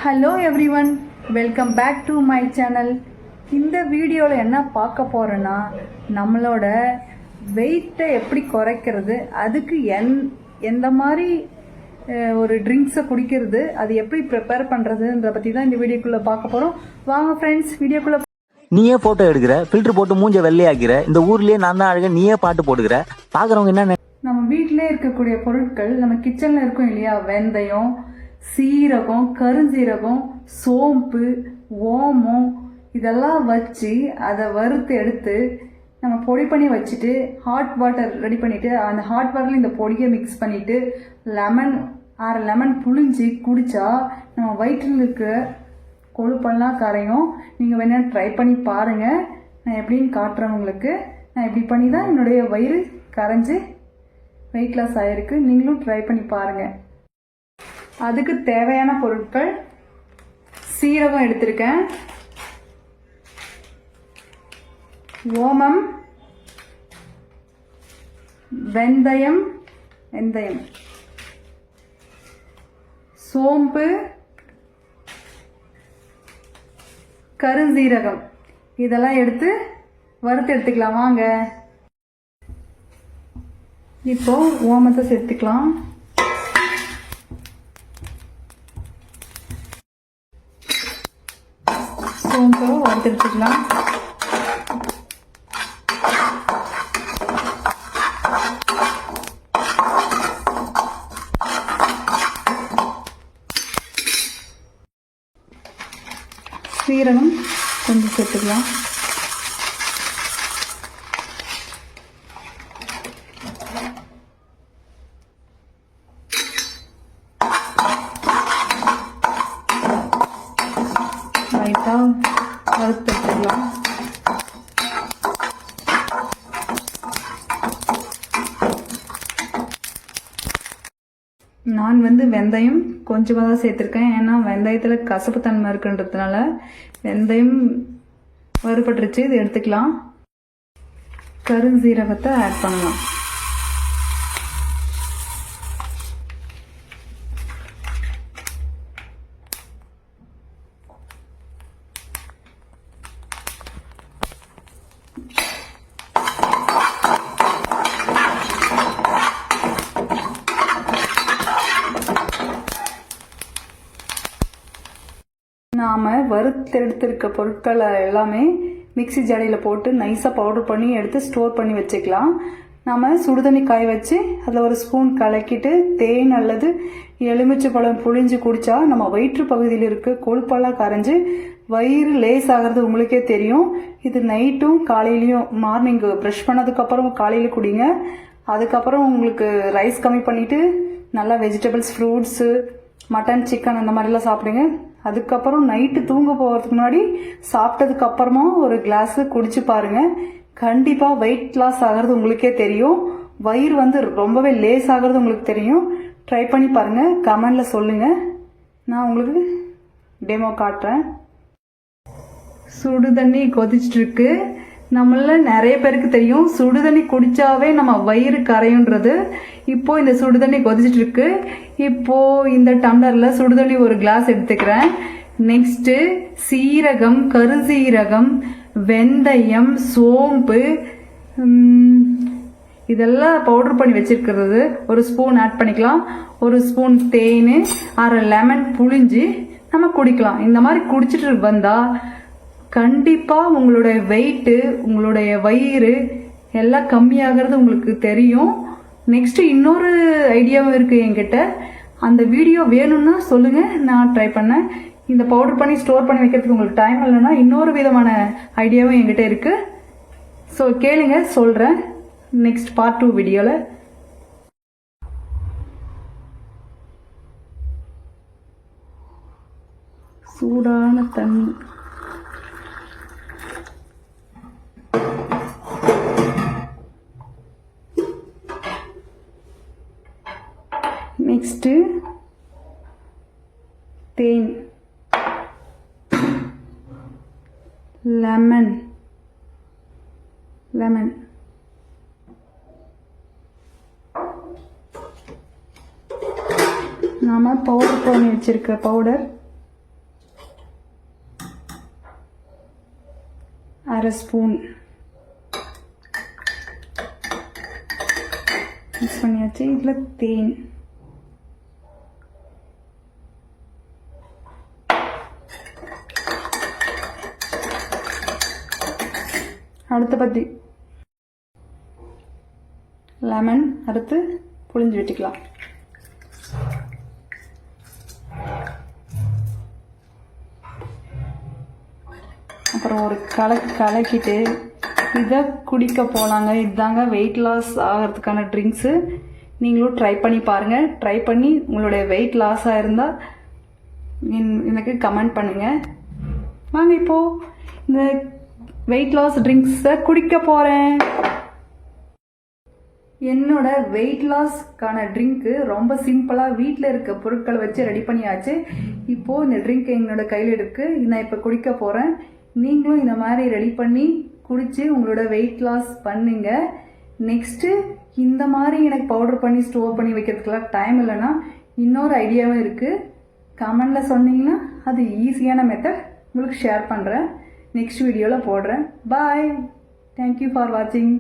Hello everyone, welcome back to my channel. இந்த வீடியோவில் என்ன பார்க்க போகிறேன்னா, நம்மளோட வெயிட்டை எப்படி குறைக்கிறது, அதுக்கு எந்த மாதிரி ஒரு ட்ரிங்க்ஸை குடிக்கிறது, அது எப்படி ப்ரிப்பேர் பண்ணுறதுன்றத பற்றி தான் இந்த வீடியோக்குள்ளே பார்க்க போகிறோம். வாங்க ஃப்ரெண்ட்ஸ், வீடியோக்குள்ளே. நீயே போட்டோ எடுக்கிற, ஃபில்டர் போட்டு மூஞ்ச வெள்ளையாக்கிற, இந்த ஊர்லயே நான் தான் அழக, நீயே பாட்டு போட்டுக்கிற, பாக்குறவங்க என்ன? நம்ம வீட்டிலே இருக்கக்கூடிய பொருட்கள், நம்ம கிச்சன்ல இருக்கும் இல்லையா, வெந்தயம், சீரகம், கருஞ்சீரகம், சோம்பு, ஓமம், இதெல்லாம் வச்சு அதை வறுத்து எடுத்து நம்ம பொடி பண்ணி வச்சுட்டு ஹாட் வாட்டர் ரெடி பண்ணிட்டு, அந்த ஹாட் வாட்டர்ல இந்த பொடியை மிக்ஸ் பண்ணிட்டு அரை லெமன் புளிஞ்சு குடிச்சா நம்ம வயிற்றில் இருக்கிற கொழுப்பெல்லாம் கரையும். நீங்கள் வேணா ட்ரை பண்ணி பாருங்கள். நான் எப்படின்னு காட்டுறேன் உங்களுக்கு. நான் இப்படி பண்ணி தான் என்னுடைய வயிறு கரைஞ்சி வெயிட் லாஸ் ஆகிருக்கு. நீங்களும் ட்ரை பண்ணி பாருங்கள். அதுக்கு தேவையான பொருட்கள்: சீரகம் எடுத்திருக்கேன், ஓமம், வெந்தயம், சோம்பு, கருஞ்சீரகம், இதெல்லாம் எடுத்து வறுத்து எடுத்துக்கலாம். வாங்க இப்போ ஓமத்தை சேர்த்துக்கலாம். சோம்பை வறுத்து எடுத்துக்கலாம். சீரகம் கொஞ்சம் சேர்த்துக்கலாம். லைட்டாக வறுத்து எடுத்துக்கலாம். நான் வெந்தயம் கொஞ்சமாக தான் சேர்த்துருக்கேன். ஏன்னா வெந்தயத்தில் கசப்பு தன்மை இருக்குன்றதுனால வெந்தயம் வறுபட்டுருச்சு. இது எடுத்துக்கலாம். கருஞ்சீரகத்தை ஆட் பண்ணலாம். நாம் வறுத்தெடுத்திருக்க பொருட்களை எல்லாமே மிக்சி ஜாடியில் போட்டு நைஸாக பவுடர் பண்ணி எடுத்து ஸ்டோர் பண்ணி வச்சுக்கலாம். நாம் சுடுதண்ணி காய வச்சு அதில் ஒரு ஸ்பூன் கலக்கிட்டு தேன் அல்லது எலுமிச்சை பழம் புழிஞ்சு குடித்தா நம்ம வயிற்று பகுதியில் இருக்க கொழுப்பெல்லாம் கரைஞ்சி வயிறு லேஸ் ஆகிறது உங்களுக்கே தெரியும். இது நைட்டும் காலையிலையும், மார்னிங் ப்ரஷ் பண்ணதுக்கப்புறம் காலையில் குடிங்க. அதுக்கப்புறம் உங்களுக்கு ரைஸ் கம்மி பண்ணிவிட்டு நல்லா வெஜிடபிள்ஸ், ஃப்ரூட்ஸு, மட்டன், சிக்கன் அந்த மாதிரிலாம் சாப்பிடுங்க. அதுக்கப்புறம் நைட்டு தூங்க போகிறதுக்கு முன்னாடி சாப்பிட்டதுக்கு அப்புறமா ஒரு கிளாஸு குடிச்சு பாருங்க. கண்டிப்பாக வெயிட் லாஸ் ஆகிறது உங்களுக்கே தெரியும். வயிறு ரொம்பவே லேஸ் ஆகிறது உங்களுக்கு தெரியும். ட்ரை பண்ணி பாருங்க, கமெண்ட்ல சொல்லுங்க. நான் உங்களுக்கு டெமோ காட்டுறேன். சுடு தண்ணி கொதிச்சுட்டு இருக்கு. நம்மள நிறைய பேருக்கு தெரியும் சுடுதண்ணி குடிச்சாவே நம்ம வயிறு கரையுன்றது. இப்போ இந்த சுடுதண்ணி கொதிச்சுட்டு இருக்கு. இப்போ இந்த டம்ளர்ல சுடுதண்ணி ஒரு கிளாஸ் எடுத்துக்கிறேன். நெக்ஸ்ட் சீரகம், கருசீரகம், வெந்தயம், சோம்பு, இதெல்லாம் பவுடர் பண்ணி வச்சிருக்கிறது ஒரு ஸ்பூன் ஆட் பண்ணிக்கலாம். ஒரு ஸ்பூன் தேன், அரை லெமன் புழிஞ்சு நம்ம குடிக்கலாம். இந்த மாதிரி குடிச்சிட்டு வந்தா கண்டிப்பாக உங்களுடைய வெயிட்டு, உங்களுடைய வயிறு எல்லாம் கம்மியாகிறது உங்களுக்கு தெரியும். நெக்ஸ்ட் இன்னொரு ஐடியாவும் இருக்குது என்கிட்ட. அந்த வீடியோ வேணும்னா சொல்லுங்கள், நான் ட்ரை பண்ணேன். இந்த பவுடர் பண்ணி ஸ்டோர் பண்ணி வைக்கிறதுக்கு உங்களுக்கு டைம் இல்லைன்னா இன்னொரு விதமான ஐடியாவும் என்கிட்ட இருக்குது. ஸோ கேளுங்க, சொல்கிறேன் நெக்ஸ்ட் பார்ட் 2 வீடியோவில். சூடான தண்ணி நெக்ஸ்ட் தேன், லெமன், நாம் பவுடர் பண்ணி வச்சிருக்க பவுடர் 1/2 ஸ்பூன் மிக்ஸ் பண்ணியாச்சு. இதில் தேன், அடுத்த பத்தி லெமன் அறுத்து புழிஞ்சு விட்டுக்கலாம். அப்புறம் ஒரு கலக்கிட்டு இதை குடிக்க போகலாங்க. இதுதாங்க வெயிட் லாஸ் ஆகிறதுக்கான ட்ரிங்க்ஸு. நீங்களும் ட்ரை பண்ணி பாருங்கள். ட்ரை பண்ணி உங்களுடைய வெயிட் லாஸ் ஆகிருந்தால் எனக்கு கமெண்ட் பண்ணுங்கள். வாங்க இப்போது இந்த வெயிட் லாஸ் ட்ரிங்க்ஸை குடிக்க போகிறேன். என்னோட வெயிட் லாஸ்க்கான ட்ரிங்க்கு ரொம்ப சிம்பிளாக வீட்டில் இருக்க பொருட்களை வச்சு ரெடி பண்ணியாச்சு. இப்போது இந்த ட்ரிங்க் என்னோட கையில் இருக்குது. நான் இப்போ குடிக்க போகிறேன். நீங்களும் இந்த மாதிரி ரெடி பண்ணி குடிச்சு உங்களோட வெயிட் லாஸ் பண்ணுங்க. நெக்ஸ்ட்டு இந்த மாதிரி எனக்கு பவுடர் பண்ணி ஸ்டோர் பண்ணி வைக்கிறதுக்கெல்லாம் டைம் இல்லைன்னா இன்னொரு ஐடியாவும் இருக்குது. கமெண்டில் சொன்னீங்கன்னா அது ஈஸியான மெத்தட் உங்களுக்கு ஷேர் பண்ணுறேன். நெக்ஸ்ட் வீடியோவில் போடுறேன். பாய். தேங்க்யூ ஃபார் வாட்சிங்.